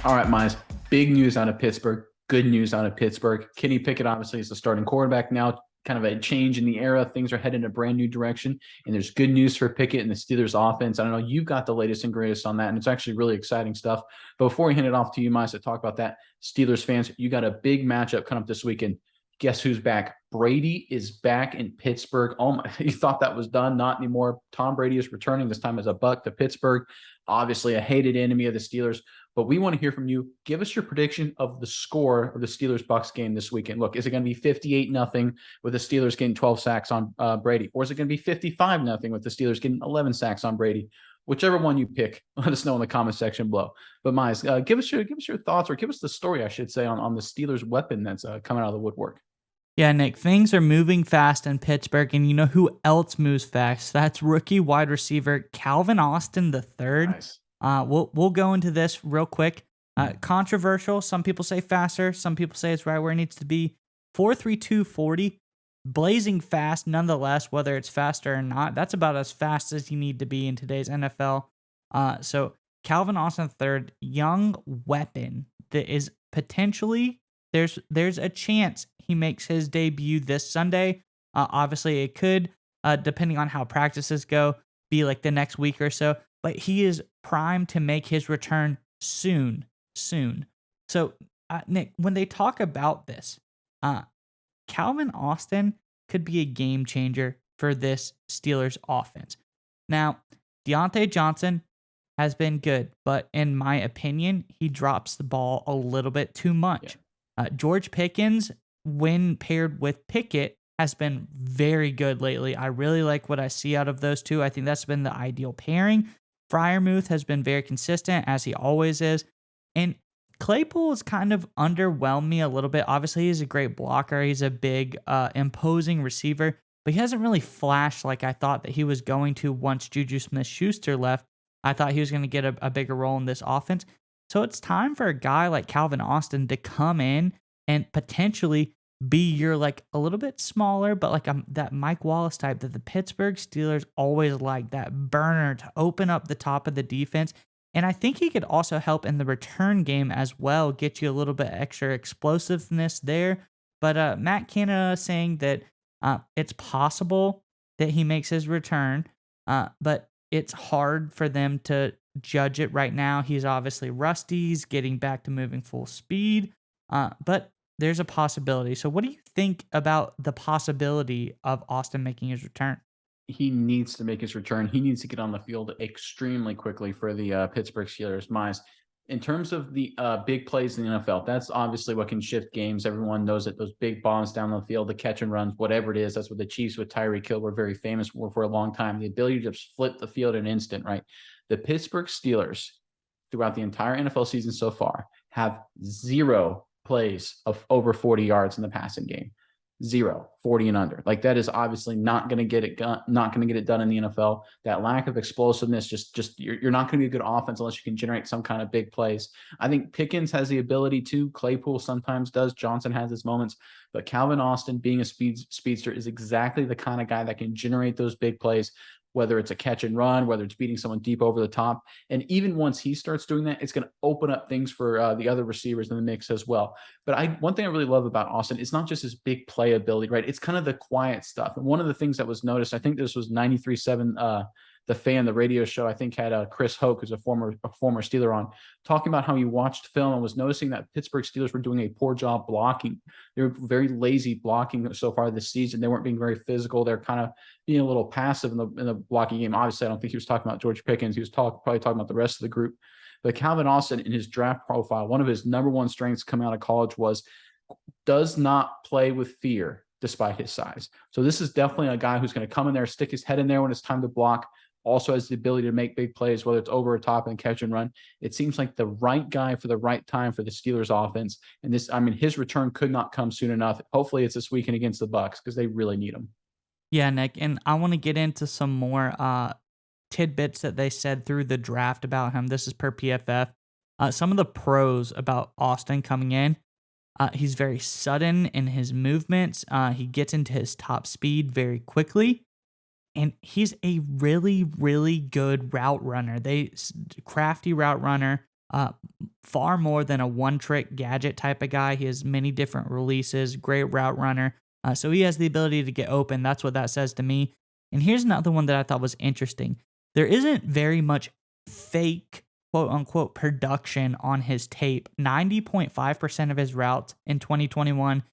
All right, Miles. Big news out of Pittsburgh. Good news out of Pittsburgh. Kenny Pickett obviously is the starting quarterback now. Kind of a change in the era. Things are headed in a brand new direction. And there's good news for Pickett and the Steelers offense. I don't know, you've got the latest and greatest on that. And it's actually really exciting stuff. But before we hand it off to you, Miles, to talk about that, Steelers fans, you got a big matchup coming up this weekend. Guess who's back? Brady is back in Pittsburgh. Oh my, you thought that was done? Not anymore. Tom Brady is returning, this time as a Buck to Pittsburgh. Obviously a hated enemy of the Steelers. But we want to hear from you. Give us your prediction of the score of the Steelers-Bucks game this weekend. Look, is it going to be 58-0 with the Steelers getting 12 sacks on Brady? Or is it going to be 55-0 with the Steelers getting 11 sacks on Brady? Whichever one you pick, let us know in the comment section below. But Miles, give us your thoughts, or give us the story, I should say, on the Steelers' weapon that's coming out of the woodwork. Yeah, Nick, things are moving fast in Pittsburgh, and you know who else moves fast? That's rookie wide receiver Calvin Austin the third. Nice. We'll go into this real quick. Controversial. Some people say faster. Some people say it's right where it needs to be. 4.32 40, blazing fast nonetheless. Whether it's faster or not, that's about as fast as you need to be in today's NFL. So Calvin Austin third, young weapon that is potentially there's a chance he makes his debut this Sunday. Obviously, it could, depending on how practices go, be like the next week or so. But he is primed to make his return soon. So, Nick, when they talk about this, Calvin Austin could be a game changer for this Steelers offense. Now, Deontay Johnson has been good, but in my opinion, he drops the ball a little bit too much. George Pickens, when paired with Pickett, has been very good lately. I really like what I see out of those two. I think that's been the ideal pairing. Freiermuth has been very consistent, as he always is. And Claypool has kind of underwhelmed me a little bit. Obviously, he's a great blocker. He's a big, imposing receiver. But he hasn't really flashed like I thought that he was going to once Juju Smith-Schuster left. I thought he was going to get a bigger role in this offense. So it's time for a guy like Calvin Austin to come in and potentially be your like a little bit smaller, but like that Mike Wallace type that the Pittsburgh Steelers always like, that burner to open up the top of the defense. And I think he could also help in the return game as well, get you a little bit extra explosiveness there. But Matt Canada saying that it's possible that he makes his return, but it's hard for them to judge it right now. He's obviously rusty. He's getting back to moving full speed, but there's a possibility. So what do you think about the possibility of Austin making his return? He needs to make his return. He needs to get on the field extremely quickly for the Pittsburgh Steelers. Miles, in terms of the big plays in the NFL, that's obviously what can shift games. Everyone knows that those big bombs down the field, the catch and runs, whatever it is, that's what the Chiefs with Tyreek Hill were very famous for a long time. The ability to just flip the field in an instant, right? The Pittsburgh Steelers, throughout the entire NFL season so far, have zero plays of over 40 yards in the passing game. 40 and under. Like, that is obviously not going to get it done, in the NFL. That lack of explosiveness, just you're not going to be a good offense unless you can generate some kind of big plays. I think Pickens has the ability to. Claypool sometimes does. Johnson has his moments. But Calvin Austin, being a speedster, is exactly the kind of guy that can generate those big plays, whether it's a catch and run, whether it's beating someone deep over the top. And even once he starts doing that, it's going to open up things for the other receivers in the mix as well. But one thing I really love about Austin is not just his big play ability, right? It's kind of the quiet stuff. And one of the things that was noticed, I think this was 93.7, The Fan, the radio show, I think had Chris Hoke, who's a former Steeler, on, talking about how he watched film and was noticing that Pittsburgh Steelers were doing a poor job blocking. They were very lazy blocking so far this season. They weren't being very physical. They're kind of being a little passive in the blocking game. Obviously, I don't think he was talking about George Pickens. He was probably talking about the rest of the group. But Calvin Austin, in his draft profile, one of his number one strengths coming out of college was does not play with fear despite his size. So this is definitely a guy who's going to come in there, stick his head in there when it's time to block. Also has the ability to make big plays, whether it's over or top and catch and run. It seems like the right guy for the right time for the Steelers offense. And his return could not come soon enough. Hopefully it's this weekend against the Bucks, because they really need him. Yeah, Nick, and I want to get into some more tidbits that they said through the draft about him. This is per PFF. Some of the pros about Austin coming in. He's very sudden in his movements. He gets into his top speed very quickly. And he's a really, really good route runner. Crafty route runner. Uh, Far more than a one-trick gadget type of guy. He has many different releases, great route runner. So he has the ability to get open. That's what that says to me. And here's another one that I thought was interesting. There isn't very much fake, quote unquote, production on his tape. 90.5% of his routes in 2021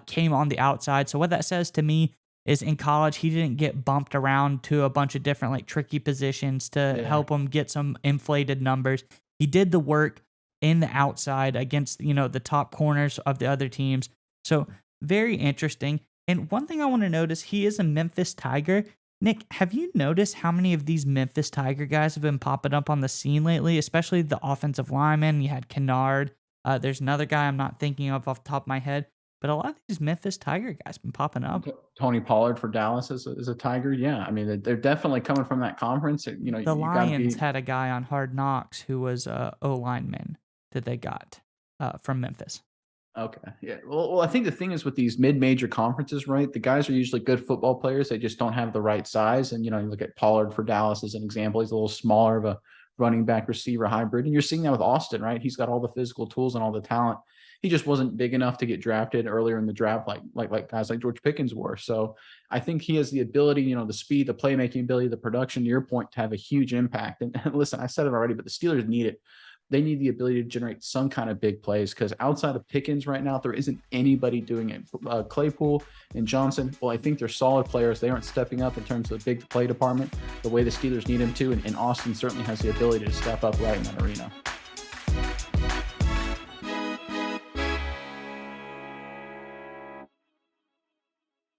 came on the outside. So what that says to me is in college, he didn't get bumped around to a bunch of different like tricky positions to help him get some inflated numbers. He did the work in the outside against, the top corners of the other teams. So very interesting. And one thing I want to notice, he is a Memphis Tiger. Nick, have you noticed how many of these Memphis Tiger guys have been popping up on the scene lately, especially the offensive linemen? You had Kennard. There's another guy I'm not thinking of off the top of my head, but a lot of these Memphis Tiger guys been popping up. Tony Pollard for Dallas is a Tiger. Yeah, I mean, they're definitely coming from that conference. The you gotta Lions had a guy on Hard Knocks who was a O-lineman that they got from Memphis. Okay. Yeah. Well, I think the thing is with these mid-major conferences, right? The guys are usually good football players. They just don't have the right size. And, you look at Pollard for Dallas as an example. He's a little smaller of a running back receiver hybrid. And you're seeing that with Austin, right? He's got all the physical tools and all the talent. He just wasn't big enough to get drafted earlier in the draft, like guys like George Pickens were. So I think he has the ability, the speed, the playmaking ability, the production, to your point, to have a huge impact. And listen, I said it already, but the Steelers need it. They need the ability to generate some kind of big plays, because outside of Pickens right now, there isn't anybody doing it. Claypool and Johnson, well, I think they're solid players. They aren't stepping up in terms of the big play department the way the Steelers need them to. And Austin certainly has the ability to step up right in that arena.